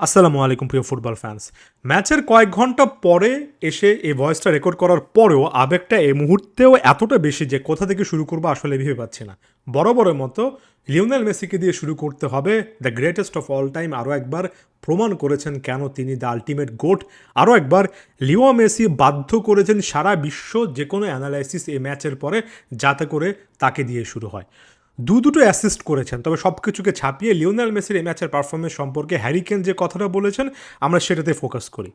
আসসালামু আলাইকুম প্রিয় ফুটবল ফ্যান্স। ম্যাচের কয়েক ঘন্টা পরে এসে এই ভয়েসটা রেকর্ড করার পরেও আবেগটা এই মুহূর্তেও এতটা বেশি যে কোথা থেকে শুরু করবো আসলে ভেবে পাচ্ছি না। বরাবরের মতো লিওনেল মেসিকে দিয়ে শুরু করতে হবে। The greatest of all time আরও একবার প্রমাণ করেছেন কেন তিনি দ্য আলটিমেট গোট। আরও একবার লিও মেসি বাধ্য করেছেন সারা বিশ্ব যে কোনো অ্যানালাইসিস এই ম্যাচের পরে যাতে করে তাকে দিয়ে শুরু হয়। দুটো অ্যাসিস্ট করেছেন, তবে সব কিছুকে ছাপিয়ে লিওনেল মেসির এই ম্যাচের পারফরমেন্স সম্পর্কে হ্যারি কেন যে কথাটা বলেছেন আমরা সেটাতে ফোকাস করি।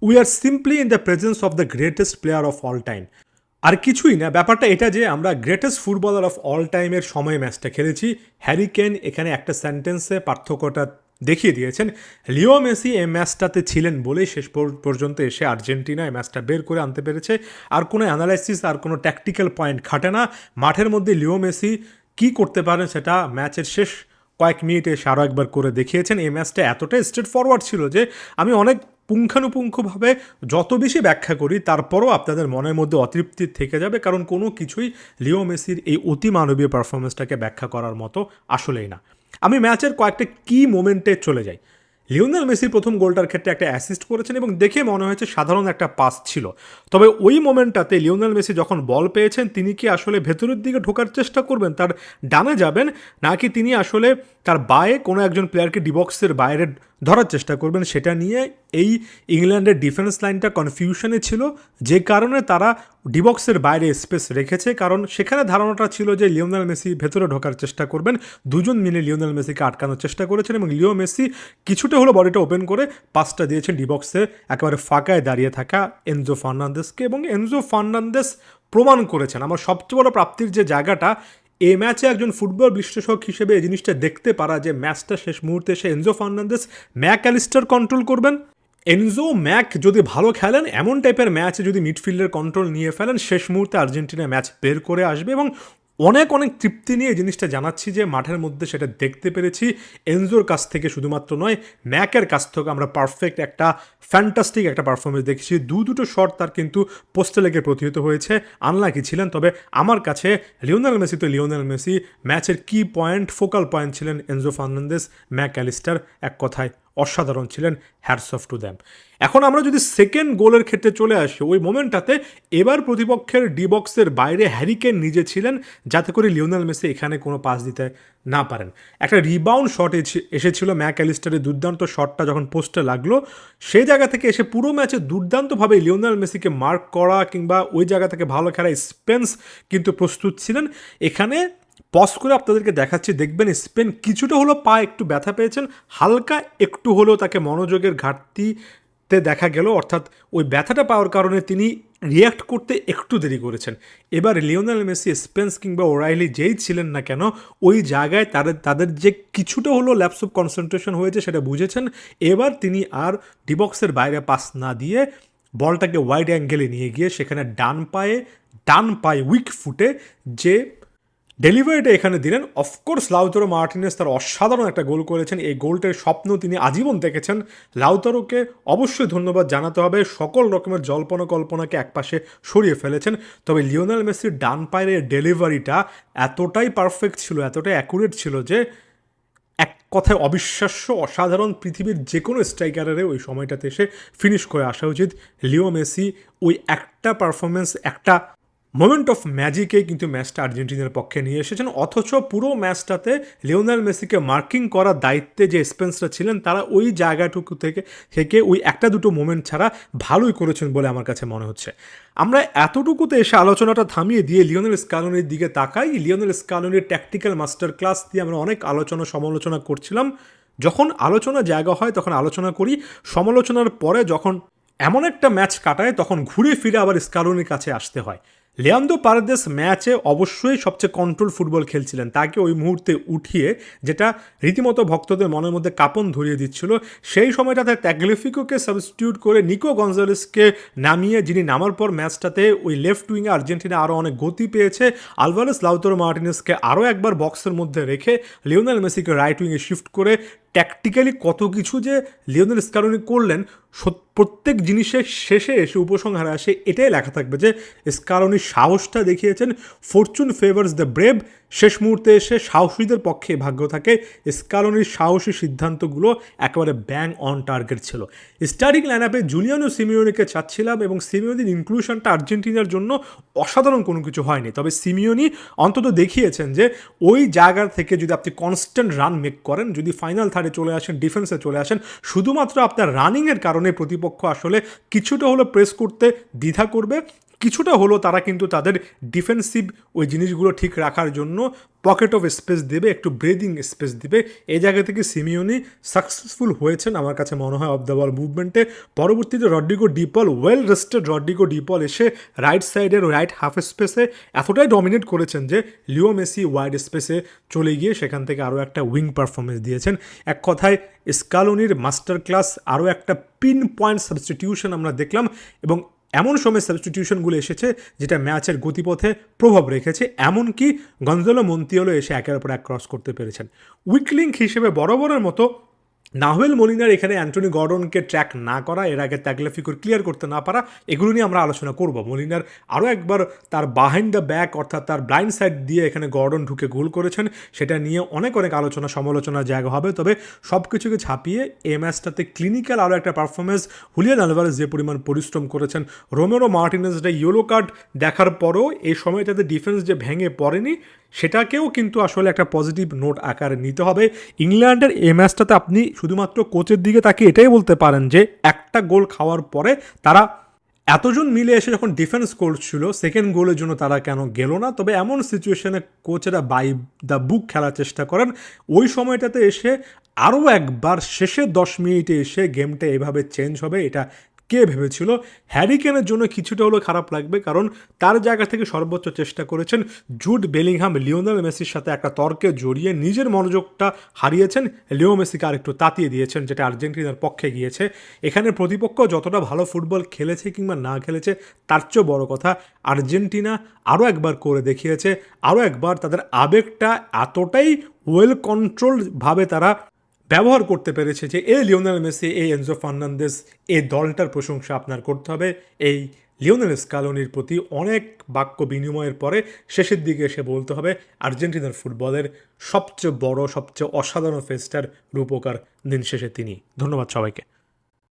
We are simply in the presence of the greatest player of all time. আর কিছুই না, ব্যাপারটা এটা যে আমরা গ্রেটেস্ট ফুটবলার অফ অল টাইমের সময় ম্যাচটা খেলেছি। হ্যারি কেন এখানে একটা সেন্টেন্সে পার্থক্যটা দেখিয়ে দিয়েছেন। লিও মেসি এই ম্যাচটাতে ছিলেন বলেই শেষ পর্যন্ত এসে আর্জেন্টিনা এই ম্যাচটা বের করে আনতে পেরেছে। আর কোনো অ্যানালাইসিস আর কোনো ট্যাকটিক্যাল পয়েন্ট খাটে না। মাঠের মধ্যে লিও মেসি কী করতে পারেন সেটা ম্যাচের শেষ কয়েক মিনিটে এসে আরও একবার করে দেখিয়েছেন। এই ম্যাচটা এতটাই স্ট্রেট ফরওয়ার্ড ছিল যে আমি অনেক পুঙ্খানুপুঙ্খভাবে যত বেশি ব্যাখ্যা করি তারপরও আপনাদের মনের মধ্যে অতৃপ্তি থেকে যাবে, কারণ কোনো কিছুই লিও মেসির এই অতিমানবীয় পারফরমেন্সটাকে ব্যাখ্যা করার মতো আসলেই না। আমি ম্যাচের কয়েকটা কি মোমেন্টে চলে যাই। লিওনেল মেসি প্রথম গোলটার ক্ষেত্রে একটা অ্যাসিস্ট করেছেন এবং দেখে মনে হয়েছে সাধারণ একটা পাস ছিল। তবে ওই মোমেন্টটাতে লিওনেল মেসি যখন বল পেয়েছেন তিনি কি আসলে ভেতরের দিকে ঢোকার চেষ্টা করবেন, তার ডানে যাবেন, নাকি তিনি আসলে তার বায়ে কোনো একজন প্লেয়ারকে ডিবক্সের বাইরে ধরার চেষ্টা করবেন, সেটা নিয়ে এই ইংল্যান্ডের ডিফেন্স লাইনটা কনফিউশনে ছিল। যে কারণে তারা ডিবক্সের বাইরে স্পেস রেখেছে, কারণ সেখানে ধারণাটা ছিল যে লিওনেল মেসি ভেতরে ঢোকার চেষ্টা করবেন। দুজন মিলে লিওনেল মেসিকে আটকানোর চেষ্টা করেছেন এবং লিও মেসি কিছুটা হলো বডিটা ওপেন করে পাসটা দিয়েছেন ডিবক্সে একেবারে ফাঁকায় দাঁড়িয়ে থাকা এনজো ফার্নান্দেসকে, এবং এনজো ফার্নান্দেস প্রমাণ করেছেন। আমার সবচেয়ে বড় প্রাপ্তির যে জায়গাটা, এই ম্যাচে একজন ফুটবল বিশ্লেষক হিসেবে এই জিনিসটা দেখতে পারা যে ম্যাচটা শেষ মুহূর্তে এসে Enzo Fernandez Mac Allister control করবেন। এনজো ম্যাক যদি ভালো খেলেন, এমন টাইপের ম্যাচে যদি মিডফিল্ডের কন্ট্রোল নিয়ে ফেলেন, শেষ মুহূর্তে আর্জেন্টিনা ম্যাচ বের করে আসবে। এবং অনেক অনেক তৃপ্তি নিয়ে এই জিনিসটা জানাচ্ছি যে মাঠের মধ্যে সেটা দেখতে পেরেছি। এনজোর কাছ থেকে শুধুমাত্র নয়, ম্যাকের কাছ থেকে আমরা পারফেক্ট একটা ফ্যান্টাস্টিক একটা পারফরমেন্স দেখেছি। দুটো শট তার কিন্তু পোস্টে লেগে প্রতিহত হয়েছে, আনলাকি ছিলেন। তবে আমার কাছে লিওনেল মেসি তো লিওনেল মেসি, ম্যাচের কি পয়েন্ট, ফোকাল পয়েন্ট ছিলেন এনজো ফার্নান্দেস, ম্যাক অ্যালিস্টার, এক কথায় অসাধারণ ছিলেন। Hats off to them. এখন আমরা যদি সেকেন্ড গোলের ক্ষেত্রে চলে আসি, ওই মোমেন্টটাতে এবার প্রতিপক্ষের ডিবক্সের বাইরে হ্যারি কেন নিজে ছিলেন যাতে করে লিওনেল মেসি এখানে কোনো পাস দিতে না পারেন। একটা রিবাউন্ড শট এসেছিল ম্যাক অ্যালিস্টারের দুর্দান্ত শটটা যখন পোস্টে লাগলো, সেই জায়গা থেকে এসে পুরো ম্যাচে দুর্দান্তভাবে লিওনেল মেসিকে মার্ক করা কিংবা ওই জায়গা থেকে ভালো খেলা স্পেন্স কিন্তু প্রস্তুত ছিলেন। এখানে পজ করে আপনাদেরকে দেখাচ্ছি, দেখবেন স্পেন কিছুটা হলো পা একটু ব্যথা পেয়েছেন, হালকা একটু হলেও তাকে মনোযোগের ঘাটতিতে দেখা গেল, অর্থাৎ ওই ব্যথাটা পাওয়ার কারণে তিনি রিয়্যাক্ট করতে একটু দেরি করেছেন। এবার লিওনেল মেসি, স্পেন্স কিংবা ওরাইলি যেই ছিলেন না কেন, ওই জায়গায় তাদের যে কিছুটা হলো ল্যাপস অফ কনসেন্ট্রেশন হয়েছে সেটা বুঝেছেন। এবার তিনি আর ডিবক্সের বাইরে পাস না দিয়ে বলটাকে ওয়াইড অ্যাঙ্গেলে নিয়ে গিয়ে সেখানে ডান পায়ে উইক ফুটে যে ডেলিভারিটা এখানে দিলেন। অফকোর্স লাউতারো মার্টিনেজ তার অসাধারণ একটা গোল করেছেন। এই গোলটার স্বপ্ন তিনি আজীবন দেখেছেন। লাউতারোকে অবশ্যই ধন্যবাদ জানাতে হবে, সকল রকমের জল্পনা কল্পনাকে একপাশে সরিয়ে ফেলেছেন। তবে লিওনেল মেসির ডান পায়ের ডেলিভারিটা এতটাই পারফেক্ট ছিল, এতটাই অ্যাকুরেট ছিল যে এক কথায় অবিশ্বাস্য, অসাধারণ। পৃথিবীর যে কোনো স্ট্রাইকারের ওই সময়টাতে এসে ফিনিশ করে আসা উচিত। লিও মেসি ওই একটা পারফরমেন্স, একটা মোমেন্ট অফ ম্যাজিকেই কিন্তু ম্যাচটা আর্জেন্টিনার পক্ষে নিয়ে এসেছেন। অথচ পুরো ম্যাচটাতে লিওনেল মেসিকে মার্কিং করার দায়িত্বে যে স্পেন্সরা ছিলেন তারা ওই জায়গাটুকু থেকে ওই একটা দুটো মোমেন্ট ছাড়া ভালোই করেছেন বলে আমার কাছে মনে হচ্ছে। আমরা এতটুকুতে এসে আলোচনাটা থামিয়ে দিয়ে লিওনেল স্কালোনির দিকে তাকাই। লিওনেল স্কালোনির ট্যাকটিক্যাল মাস্টার ক্লাস দিয়ে আমরা অনেক আলোচনা সমালোচনা করছিলাম। যখন আলোচনা জায়গা হয় তখন আলোচনা করি, সমালোচনার পরে যখন এমন একটা ম্যাচ কাটায় তখন ঘুরে ফিরে আবার স্কালোনির কাছে আসতে হয়। লিয়ান্দ্রো পারেদেস ম্যাচে অবশ্যই সবচেয়ে কন্ট্রোল ফুটবল খেলছিলেন, তাকে ওই মুহূর্তে উঠিয়ে যেটা রীতিমতো ভক্তদের মনের মধ্যে কাঁপন ধরিয়ে দিচ্ছিল। সেই সময়টাতে ট্যাগলিফিকোকে সাবস্টিটিউট করে নিকো গঞ্জালেসকে নামিয়ে, যিনি নামার পর ম্যাচটাতে ওই লেফট উইংয়ে আর্জেন্টিনা আরও অনেক গতি পেয়েছে। আলভারেস লাউতারো মার্টিনেজকে আরও একবার বক্সের মধ্যে রেখে লিওনেল মেসিকে রাইট উইংয়ে শিফট করে ট্যাকটিক্যালি কত কিছু যে লিওনেল স্কালোনি করলেন, প্রত্যেক জিনিসের শেষে এসে উপসংহারে আসে এটাই লেখা থাকবে যে স্কালোনি সাহসটা দেখিয়েছেন। ফরচুন ফেভার্স দ্য ব্রেভ, শেষ মুহূর্তে এসে সাহসীদের পক্ষে ভাগ্য থাকে। স্কালোনির সাহসী সিদ্ধান্তগুলো একেবারে ব্যাং অন টার্গেট ছিল। স্টার্টিং লাইনআপে জুলিয়ানো সিমিওনিকে চাচ্ছিলাম এবং সিমিওনির ইনক্লুশনটা আর্জেন্টিনার জন্য অসাধারণ কোনো কিছু হয়নি, তবে সিমিওনি অন্তত দেখিয়েছেন যে ওই জায়গা থেকে যদি আপনি কনস্ট্যান্ট রান মেক করেন, যদি ফাইনাল থার্ডে চলে আসেন, ডিফেন্সে চলে আসেন, শুধুমাত্র আপনার রানিংয়ের কারণে প্রতিপক্ষ আসলে কিছুটা হলো প্রেস করতে দ্বিধা করবে, কিছুটা হলো তারা কিন্তু তাদের ডিফেন্সিভ ওই জিনিসগুলো ঠিক রাখার জন্য পকেট অফ স্পেস দেবে, একটু ব্রেদিং স্পেস দেবে। এই জায়গা থেকে সিমিওনি সাকসেসফুল হয়েছেন আমার কাছে মনে হয় অফ দ্য বল মুভমেন্টে। পরবর্তীতে Rodrigo De Paul, well rested Rodrigo De Paul এসে রাইট সাইডের রাইট হাফ স্পেসে এতটাই ডমিনেট করেছেন যে লিও মেসি ওয়াইড স্পেসে চলে গিয়ে সেখান থেকে আরও একটা উইং পারফরমেন্স দিয়েছেন। এক কথায় স্কালোনির মাস্টার ক্লাস, আরও একটা পিন পয়েন্ট সাবস্টিটিউশন আমরা দেখলাম এবং এমন সময় সাবস্টিটিউশনগুলো এসেছে যেটা ম্যাচের গতিপথে প্রভাব রেখেছে, এমনকি গঞ্জালো মন্তিয়েলো এসে একের পর এক ক্রস করতে পেরেছেন। উইক লিঙ্ক হিসেবে বরাবরের মতো নাহুয়েল মলিনার এখানে অ্যান্টনি গর্ডনকে ট্র্যাক না করা, এর আগে তাগলাফিকুর ক্লিয়ার করতে না পারা, এগুলো নিয়ে আমরা আলোচনা করব। মলিনার আরও একবার তার বাহিন্ড দ্য ব্যাক অর্থাৎ তার ব্লাইন্ড সাইড দিয়ে এখানে গর্ডন ঢুকে গোল করেছেন, সেটা নিয়ে অনেক আলোচনা সমালোচনার জায়গা হবে। তবে সব কিছুকে ছাপিয়ে এই ম্যাচটাতে ক্লিনিক্যাল আরও একটা পারফরমেন্স, হুলিয়ান আলভারেজ যে পরিমাণ পরিশ্রম করেছেন, রোমেরো মার্টিনেজটা ইয়েলো কার্ড দেখার পরও এই সময়টাতে ডিফেন্স যে ভেঙে পড়েনি সেটাকেও কিন্তু আসলে একটা পজিটিভ নোট আকারে নিতে হবে। ইংল্যান্ডের এই ম্যাচটাতে আপনি শুধুমাত্র কোচের দিকে তাকে এটাই বলতে পারেন যে একটা গোল খাওয়ার পরে তারা এতজন মিলে এসে যখন ডিফেন্স করছিল সেকেন্ড গোলের জন্য তারা কেন গেল না। তবে এমন সিচুয়েশনে কোচেরা বাই দ্য বুক খেলার চেষ্টা করেন। ওই সময়টাতে এসে আরও একবার শেষে 10 মিনিটে এসে গেমটা এভাবে চেঞ্জ হবে, এটা কে ভেবেছিল? হ্যারি কেনের জন্য কিছুটা হলেও খারাপ লাগবে, কারণ তার জায়গা থেকে সর্বোচ্চ চেষ্টা করেছেন। জুড বেলিংহাম লিওনেল মেসির সাথে একটা তর্কে জড়িয়ে নিজের মনোযোগটা হারিয়েছেন, লিও মেসিকে আরেকটু তাতিয়ে দিয়েছেন, যেটা আর্জেন্টিনার পক্ষে গিয়েছে। এখানে প্রতিপক্ষ যতটা ভালো ফুটবল খেলেছে কিংবা না খেলেছে তার চেয়েও বড় কথা আর্জেন্টিনা আরও একবার করে দেখিয়েছে, আরও একবার তাদের আবেগটা এতটাই ওয়েল কন্ট্রোলভাবে তারা ব্যবহার করতে পেরেছে যে এই লিওনেল মেসি, এই এনজো ফার্নান্দেজ, এই দলটার প্রশংসা আপনার করতে হবে। এই লিওনেল স্কালোনির প্রতি অনেক বাক্য বিনিময়ের পরে শেষের দিকে এসে বলতে হবে আর্জেন্টিনার ফুটবলের সবচেয়ে বড়, সবচেয়ে অসাধারণ ফেস্টার রূপকার দিন শেষে তিনি। ধন্যবাদ সবাইকে।